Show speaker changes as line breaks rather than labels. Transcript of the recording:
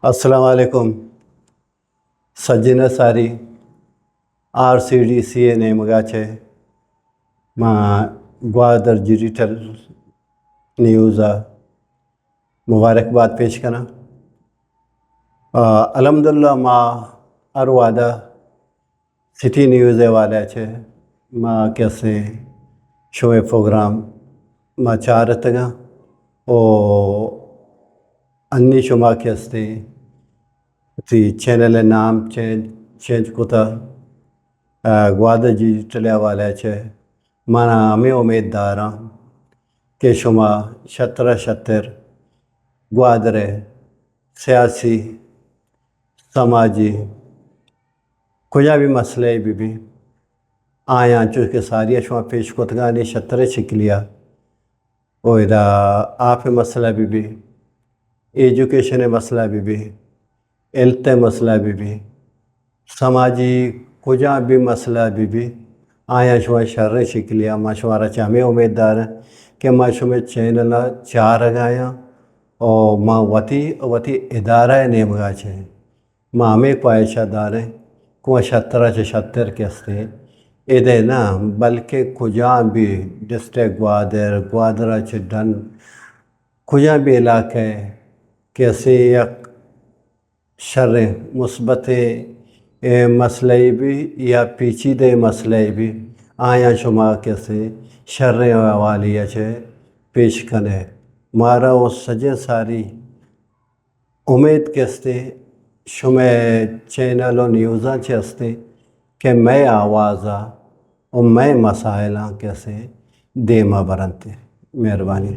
अस्सलाम वालेकुम सज्जन सारी RCDCA नेमगाचे मा ग्वादर डिजिटल न्यूज़ मुबारकबाद पेश करना। अल्हम्दुलिल्लाह मा हर वादा सिटी न्यूज़ वाले छे मा कैसे शोए प्रोग्राम मा चारतगा ओ अन्नी शुमा कैसे ती चैनल नाम चेंज कोता ग्वादर डिजिटल वाले छे माना हमें उम्मीददार कि शुमा शतर ग्वादरे सियासी समाजी कुजा भी मसले भी आया चूँकि सारिया शुमा पेश कोतगानी शतरे शिकलिया ओ इदा आप मसला भी एजुकेशन मसला भी हेल्थ मसला भी समाजी कुजा भी मसला भी आया शुमा शर्रे शिकलिया मा शुमारा चामे उम्मीददार कि मा शुमे चैनल चार गाया और मा वती इदारा नेमगा छे मा हमें ख्वाहिशादार कुआ शतर के हस्ते इधे ना बल्कि कुजा भी डिस्ट्रिक्ट ग्वादर चिडन कुजा भी इलाके कैसे यक शर्रे मुस्बत मसले भी या पेचीदे मसले भी आया शुमा कैसे शर्रे वाली छे पेश कने मारा वो सजे सारी उम्मीद के हस्ते शुमे चैनल और न्यूज़ा चे हस्ते कि मैं आवाज़ा और मैं मसाइला कैसे देमा बरनते। मेहरबानी।